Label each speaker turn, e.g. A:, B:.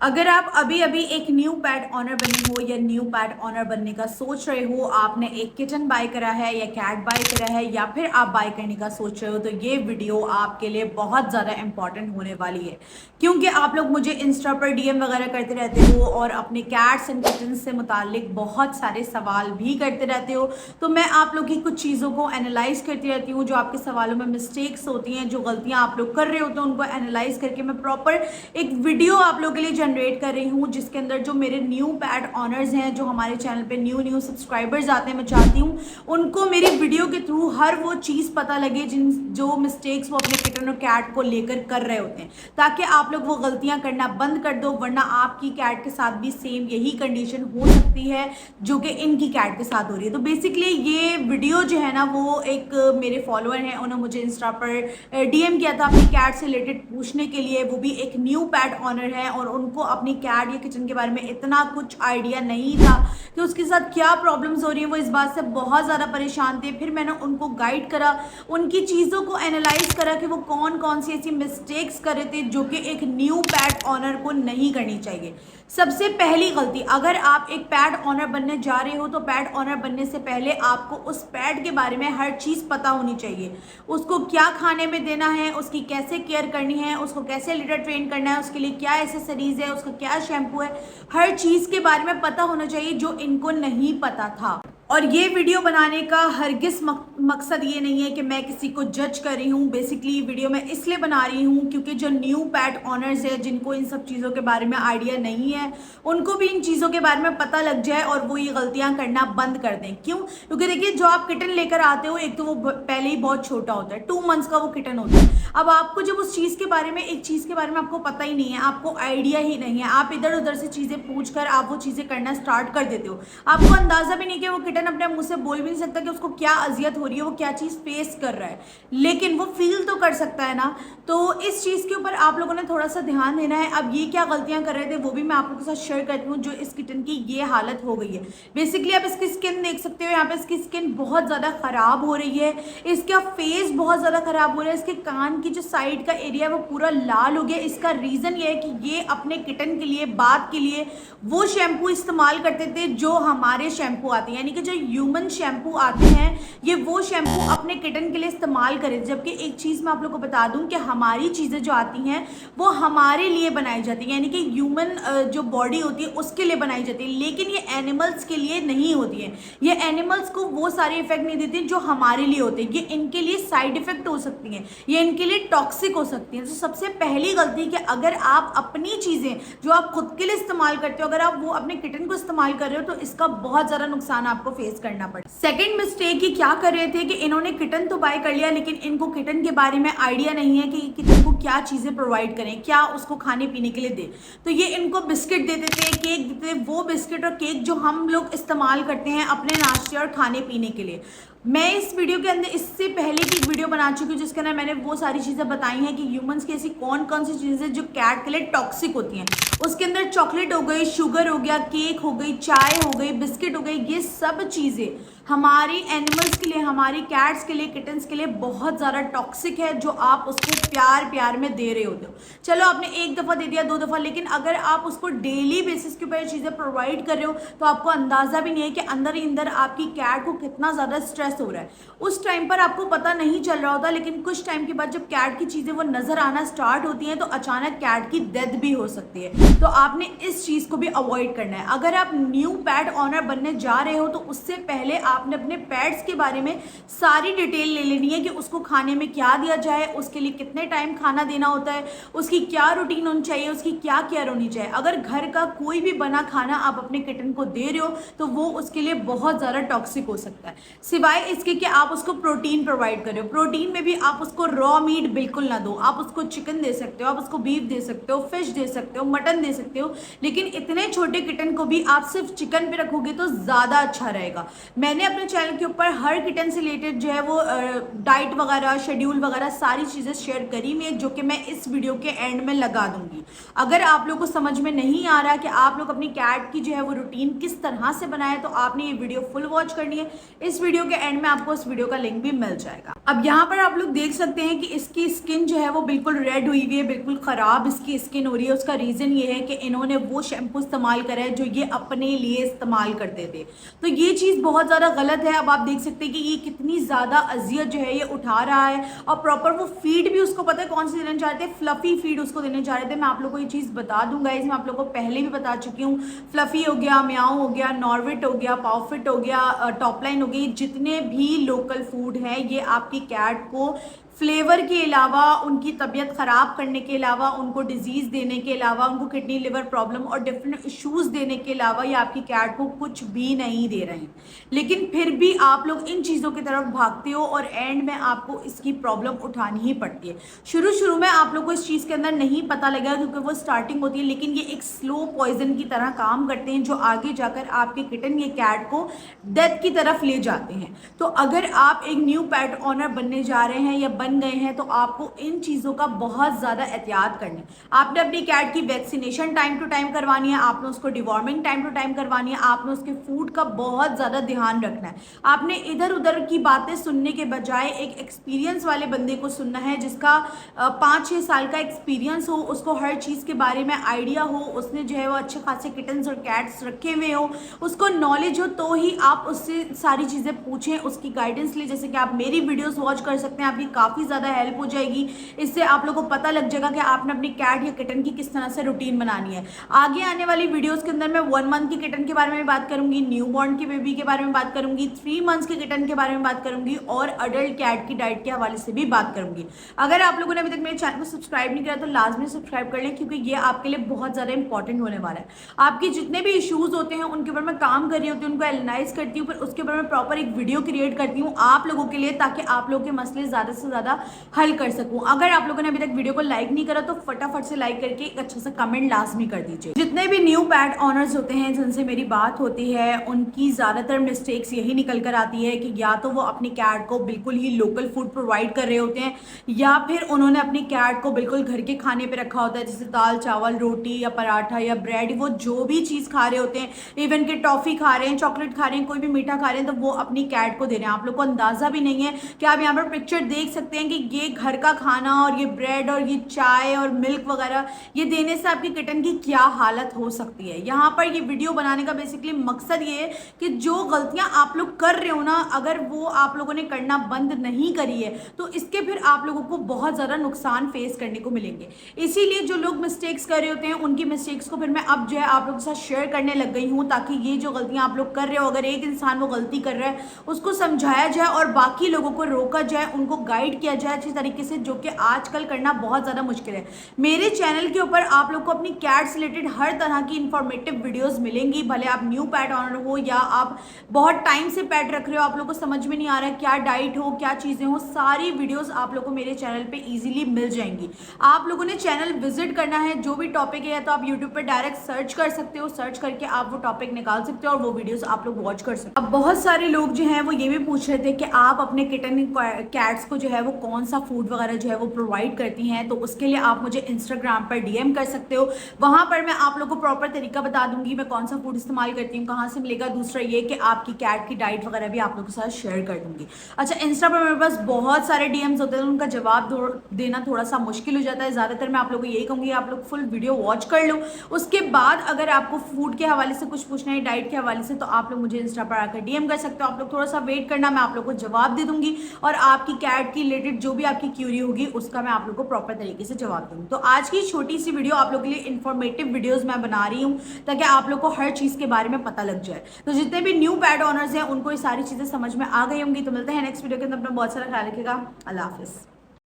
A: अगर आप अभी अभी एक न्यू पैट ऑनर बने हो या न्यू पैट ऑनर बनने का सोच रहे हो, आपने एक किटन बाय करा है या कैट बाय करा है या फिर आप बाय करने का सोच रहे हो, तो ये वीडियो आपके लिए बहुत ज़्यादा इंपॉर्टेंट होने वाली है। क्योंकि आप लोग मुझे इंस्टा पर डीएम वगैरह करते रहते हो और अपने कैट्स एंड किटन्स से मुतालिक बहुत सारे सवाल भी करते रहते हो। तो मैं आप लोग की कुछ चीज़ों को एनालाइज करती रहती हूँ, जो आपके सवालों में मिस्टेक्स होती हैं, जो गलतियाँ आप लोग कर रहे होते हैं, उनको एनालाइज करके मैं प्रॉपर एक वीडियो आप लोग के लिए जनरेट कर रही हूँ, जिसके अंदर जो मेरे न्यू पैट ऑनर्स हैं, जो हमारे चैनल पे न्यू सब्सक्राइबर्स आते हैं, मैं चाहती हूँ उनको मेरी वीडियो के थ्रू हर वो चीज़ पता लगे जो मिस्टेक्स वो अपने किटन और कैट को लेकर कर रहे होते हैं, ताकि आप लोग वो गलतियां करना बंद कर दो। वरना आपकी कैट के साथ भी सेम यही कंडीशन हो सकती है जो कि इनकी कैट के साथ हो रही है। तो बेसिकली ये वीडियो जो है ना, वो एक मेरे फॉलोअर हैं, उन्होंने मुझे इंस्टा पर डीएम किया था अपनी कैट से रिलेटेड पूछने के लिए। वो भी एक न्यू पैट ऑनर है और उनको अपनी कैट या किचन के बारे में इतना कुछ आइडिया नहीं था कि उसके साथ क्या प्रॉब्लम्स हो रही हैं। वो इस बात से बहुत ज़्यादा परेशान थे। फिर मैंने उनको गाइड करा, उनकी चीज़ों को एनालाइज करा कि वो कौन कौन सी ऐसी मिस्टेक्स कर रहे थे जो कि एक न्यू पैट ऑनर को नहीं करनी चाहिए। सबसे पहली गलती, अगर आप एक पैट ऑनर बनने जा रहे हो तो पैट ऑनर बनने से पहले आपको उस पैट के बारे में हर चीज़ पता होनी चाहिए। उसको क्या खाने में देना है, उसकी कैसे केयर करनी है, उसको कैसे लीडर ट्रेन करना है, उसके लिए क्या एसेसरीज है, उसका क्या शैम्पू है, हर चीज़ के बारे में पता होना चाहिए जो इनको नहीं पता था। और ये वीडियो बनाने का हरगिज मकसद ये नहीं है कि मैं किसी को जज कर रही हूँ। बेसिकली वीडियो मैं इसलिए बना रही हूँ क्योंकि जो न्यू पैट ऑनर्स है, जिनको इन सब चीज़ों के बारे में आइडिया नहीं है, उनको भी इन चीज़ों के बारे में पता लग जाए और वो ये गलतियाँ करना बंद कर दें। क्यों? क्योंकि देखिए, जो आप किटन लेकर आते हो, एक तो वो पहले ही बहुत छोटा होता है, 2 मंथ्स का वो किटन होता है। अब आपको जब उस चीज़ के बारे में, एक चीज़ के बारे में आपको पता ही नहीं है, आपको आइडिया ही नहीं है, आप इधर उधर से चीज़ें पूछ कर आप वो चीज़ें करना स्टार्ट कर देते हो। आपको अंदाज़ा भी नहीं कि वो किटन अपने मुंह से बोल भी नहीं सकता कि उसको क्या अजियत हो रही है, वो क्या चीज़ फेस कर रहा है, लेकिन वो फील तो कर सकता है ना। तो इस चीज़ के ऊपर आप लोगों ने थोड़ा सा ध्यान देना है। अब ये क्या गलतियां कर रहे थे वो भी मैं आप लोगों के साथ शेयर करती हूँ, जो इस किटन की ये हालत हो गई है। बेसिकली आप इसकी स्किन देख सकते हो, यहाँ पे इसकी स्किन बहुत ज़्यादा ख़राब हो रही है, इसका फेस बहुत ज़्यादा ख़राब हो रहा है, इसके कान की जो साइड का एरिया है वो पूरा लाल हो गया। इसका रीज़न ये है कि ये अपने किटन के लिए, बात के लिए वो शैम्पू इस्तेमाल करते थे जो हमारे शैम्पू आते हैं, यानी कि जो ह्यूमन शैम्पू आते हैं, ये वो शैम्पू अपने किटन के लिए इस्तेमाल करें। जबकि एक चीज़ मैं आप लोग को बता दूं कि हमारी चीज़ें जो आती हैं वो हमारे लिए बनाई जाती हैं, यानी कि ह्यूमन जो बॉडी होती है उसके लिए बनाई जाती है, लेकिन ये एनिमल्स के लिए नहीं होती है। ये एनिमल्स को वो सारे इफेक्ट नहीं देती जो हमारे लिए होते हैं। ये इनके लिए साइड इफेक्ट हो सकती हैं, ये इनके लिए टॉक्सिक हो सकती हैं। तो सबसे पहली गलती कि अगर आप अपनी चीज़ें जो आप खुद के लिए इस्तेमाल करते हो, अगर आप वो अपने किटन को इस्तेमाल कर रहे हो, तो इसका बहुत ज़्यादा नुकसान आपको फेस करना पड़े। सेकंड मिस्टेक ये क्या कर रहे थे कि इन्होंने किटन तो बाय कर लिया, लेकिन इनको किटन के बारे में आइडिया नहीं है कि किटन को क्या चीज़ें प्रोवाइड करें, क्या उसको खाने पीने के लिए दें। तो ये इनको बिस्किट देते थे, केक देते थे, वो बिस्किट और केक जो हम लोग इस्तेमाल करते हैं अपने नाश्ते और खाने पीने के लिए। मैं इस वीडियो के अंदर इससे पहले की एक वीडियो बना चुकी हूँ, जिसके अंदर मैंने वो सारी चीज़ें बताई हैं कि ह्यूमंस की ऐसी कौन कौन सी चीज़ें जो कैट के लिए टॉक्सिक होती हैं। उसके अंदर चॉकलेट हो गई, शुगर हो गया, केक हो गई, चाय हो गई, बिस्किट हो गई, ये सब चीज़ें हमारी एनिमल्स के लिए, हमारी कैट्स के लिए, किटन्स के लिए बहुत ज़्यादा टॉक्सिक है, जो आप उसको प्यार प्यार में दे रहे होते हो। चलो आपने एक दफ़ा दे दिया, 2 दफ़ा, लेकिन अगर आप उसको डेली बेसिस के ऊपर चीज़ें प्रोवाइड कर रहे हो तो आपको अंदाज़ा भी नहीं है कि अंदर ही अंदर आपकी कैट को कितना ज़्यादा स्ट्रेस हो रहा है। उस टाइम पर आपको पता नहीं चल रहा होता, लेकिन कुछ टाइम के बाद जब कैट की चीज़ें वो नज़र आना स्टार्ट होती हैं तो अचानक कैट की डेथ भी हो सकती है। तो आपने इस चीज़ को भी अवॉइड करना है। अगर आप न्यू पैट ऑनर बनने जा रहे हो तो उससे पहले आपने अपने पैट्स के बारे में सारी डिटेल ले लेनी है कि उसको खाने में क्या दिया जाए, उसके लिए कितने टाइम खाना देना होता है, उसकी क्या रूटीन होनी चाहिए, उसकी क्या केयर होनी चाहिए। अगर घर का कोई भी बना खाना आप अपने किटन को दे रहे हो तो वो उसके लिए बहुत ज़्यादा टॉक्सिक हो सकता है। सिवाय इसके कि आप उसको प्रोटीन प्रोवाइड करो। प्रोटीन में भी आप उसको रॉ मीट बिल्कुल ना दो। आप उसको चिकन दे सकते हो, आप उसको बीफ दे सकते हो, फिश दे सकते हो, मटन दे सकते हो, लेकिन इतने छोटे किटन को भी आप सिर्फ चिकन पे रखोगे तो ज़्यादा अच्छा रहेगा। मैंने अपने चैनल के ऊपर हर किटन से रिलेटेड जो है वो डाइट वगैरह, शेड्यूल वगैरह सारी चीज़ें शेयर करी हुई है, जो कि मैं इस वीडियो के एंड में लगा दूंगी। अगर आप लोग को समझ में नहीं आ रहा कि आप लोग अपनी कैट की जो है वो रूटीन किस तरह से बनाए, तो आपने ये वीडियो फुल वॉच करनी है। इस वीडियो के एंड में आपको इस वीडियो का लिंक भी मिल जाएगा। अब यहाँ पर आप लोग देख सकते हैं कि इसकी स्किन जो है वो बिल्कुल रेड हुई हुई है, बिल्कुल ख़राब इसकी स्किन हो रही है। उसका रीज़न ये है कि इन्होंने वो शैम्पू इस्तेमाल करा है जो ये अपने लिए इस्तेमाल करते थे। तो ये चीज़ बहुत ज़्यादा गलत है। अब आप देख सकते हैं कि ये कितनी ज़्यादा अजियत जो है ये उठा रहा है, और प्रॉपर वो फीड भी उसको पता है कौन सी देना चाहते हैं, फ्लफ़ी फीड उसको देने चाह रहे थे। मैं आप लोग को ये चीज़ बता दूंगा, इसमें आप लोग को पहले भी बता चुकी हूँ। फ्लफ़ी हो गया, म्याऊ हो गया, नॉर्विट हो गया, पावफिट हो गया, टॉपलाइन हो गई, जितने भी लोकल फूड हैं ये आपकी कैट को फ्लेवर के अलावा, उनकी तबीयत ख़राब करने के अलावा, उनको डिजीज़ देने के अलावा, उनको किडनी लिवर प्रॉब्लम और डिफरेंट इश्यूज़ देने के अलावा ये आपकी कैट को कुछ भी नहीं दे रहे हैं। लेकिन फिर भी आप लोग इन चीज़ों की तरफ भागते हो और एंड में आपको इसकी प्रॉब्लम उठानी ही पड़ती है। शुरू शुरू में आप लोग को इस चीज़ के अंदर नहीं पता लगेगा क्योंकि वो स्टार्टिंग होती है, लेकिन ये एक स्लो पॉइजन की तरह काम करते हैं जो आगे जाकर आपके किटन या कैट को डेथ की तरफ ले जाते हैं। तो अगर आप एक न्यू पेट ऑनर बनने जा रहे हैं या बन गए हैं तो आपको इन चीज़ों का बहुत ज़्यादा एहतियात करना है। आपने अपनी कैट की वैक्सीनेशन टाइम टू टाइम करवानी है, आपने उसको डिवॉर्मिंग टाइम टू टाइम करवानी है, आपने उसके फूड का बहुत ज़्यादा ध्यान रखना है। आपने इधर उधर की बातें सुनने के बजाय एक एक्सपीरियंस वाले बंदे को सुनना है जिसका 5-6 साल का एक्सपीरियंस हो, उसको हर चीज़ के बारे में आइडिया हो, उसने जो है वो अच्छे खासे किटन्स और कैट्स रखे हुए हो, उसको नॉलेज हो, तो ही आप उससे सारी चीज़ें पूछें, उसकी गाइडेंस लें। जैसे कि आप मेरी वीडियोस वॉच कर सकते हैं, आपकी काफ़ी ज़्यादा हेल्प हो जाएगी। इससे आप लोगों को पता लग जाएगा कि आपने अपनी कैट या किटन की किस तरह से रूटीन बनानी है। आगे आने वाली वीडियोस के अंदर मैं 1 मंथ की किटन के बारे में बात करूंगी, न्यू बॉर्न की बेबी के बारे में बात करूंगी, 3 मंथ्स के किटन के बारे में बात करूंगी और अडल्ट कैट की डाइट के हवाले से भी बात करूंगी। अगर आप लोगों ने अभी तक मेरे चैनल को सब्सक्राइब नहीं किया तो लाजमी सब्सक्राइब कर लें, क्योंकि ये आपके लिए बहुत ज़्यादा इंपॉर्टेंट होने वाला है। आपके जितने भी इशूज़ होते हैं उनके ऊपर मैं काम कर रही होती हूँ, उनको एनालाइज करती हूँ, फिर उसके ऊपर मैं प्रॉपर एक वीडियो क्रिएट करती हूँ आप लोगों के लिए, ताकि आप लोगों के मसले ज़्यादा से ज़्यादा हल कर सकूँ। अगर आप लोगों ने अभी तक वीडियो को लाइक नहीं करा तो फटाफट से लाइक करके एक अच्छा सा कमेंट लाजमी कर दीजिए। जितने भी न्यू पेट ऑनर्स होते हैं जिनसे मेरी बात होती है, उनकी ज़्यादातर मिस्टेक्स यही निकल कर आती है कि या तो वो अपनी कैट को बिल्कुल ही लोकल फूड प्रोवाइड कर रहे होते हैं, या फिर उन्होंने अपनी कैट को बिल्कुल घर के खाने पे रखा होता है, जैसे दाल चावल रोटी या पराठा या ब्रेड, वो जो भी चीज़ खा रहे होते हैं, इवन के टॉफ़ी खा रहे हैं, चॉकलेट खा रहे हैं, कोई भी मीठा खा रहे हैं, तो वो अपनी कैट को दे रहे हैं। आप लोग को अंदाज़ा भी नहीं है कि आप यहाँ पर पिक्चर देख सकते हैं कि ये घर का खाना और ये ब्रेड और ये चाय और मिल्क वगैरह ये देने से आपकी किटन की क्या हालत हो सकती है। यहाँ पर ये वीडियो बनाने का बेसिकली मकसद ये है कि जो गलतियाँ आप लोग कर रहे हो ना, अगर वो आप लोगों ने करना बंद नहीं करी है तो इसके फिर आप लोगों को बहुत ज़्यादा नुकसान फेस करने को मिलेंगे। इसीलिए जो लोग मिस्टेक्स कर रहे होते हैं उनकी मिस्टेक्स को फिर मैं अब जो है आप लोगों के साथ शेयर करने लग गई हूँ, ताकि ये जो गलतियाँ आप लोग कर रहे हो, अगर एक इंसान वो गलती कर रहा है उसको समझाया जाए और बाकी लोगों को रोका जाए, उनको गाइड किया जाए अच्छी तरीके से, जो कि आजकल करना बहुत ज़्यादा मुश्किल है। मेरे चैनल के ऊपर आप लोग को अपनी कैट से रिलेटेड हर तरह की इंफॉर्मेटिव वीडियोस मिलेंगी, भले आप न्यू पेट ऑनर हो या आप बहुत टाइम से पेट रख रहे हो, आप लोग को समझ में नहीं आ रहा है क्या डाइट हो क्या चीज़ें हो, सारी वीडियोस आप लोग को मेरे चैनल पे इजीली मिल जाएंगी। आप लोगों ने चैनल विजिट करना है, जो भी टॉपिक है तो आप यूट्यूब पर डायरेक्ट सर्च कर सकते हो, सर्च करके आप वो टॉपिक निकाल सकते हो और वो वीडियोस आप लोग वॉच कर सकते हो। अब बहुत सारे लोग जो हैं वो ये भी पूछ रहे थे कि आप अपने किटन कैट्स को जो है वो कौन सा फूड वगैरह जो है वो प्रोवाइड करती हैं, तो उसके लिए आप मुझे इंस्टाग्राम पर डीएम कर सकते हो। वहां पर मैं आप लोगों को प्रॉपर तरीका बता दूंगी मैं कौन सा फूड इस्तेमाल करती हूँ, कहाँ से मिलेगा। दूसरा ये कि आपकी कैट की डाइट वगैरह भी आप लोगों के साथ शेयर कर दूंगी। अच्छा, इंस्टा पर मेरे पास बहुत सारे डीएम्स होते हैं, उनका जवाब देना थोड़ा सा मुश्किल हो जाता है। ज़्यादातर मैं आप लोगों को यही कहूँगी आप लोग फुल वीडियो वॉच कर लो, उसके बाद अगर आपको फूड के हवाले से कुछ पूछना है, डाइट के हवाले से, तो आप लोग मुझे इंस्टा पर आकर डीएम कर सकते हो। आप लोग थोड़ा सा वेट करना, मैं आप लोग को जवाब दे दूंगी और आपकी कैट की रिलेटेड जो भी आपकी क्यूरी होगी उसका मैं आप लोग को प्रॉपर तरीके से जवाब दूंगी। तो आज की छोटी सी वीडियो आप लोगों के लिए इन्फॉर्मेटिव वीडियोस मैं बना रही हूँ ताकि आप लोग को हर चीज़ के बारे में पता लग जाए। तो जितने भी न्यू पेट ऑनर्स हैं उनको ये सारी चीज़ें समझ में आ गई होंगी। तो मिलते हैं नेक्स्ट वीडियो के अंदर, अपना बहुत सारा ख्याल रखिएगा। अल्लाह हाफिज़।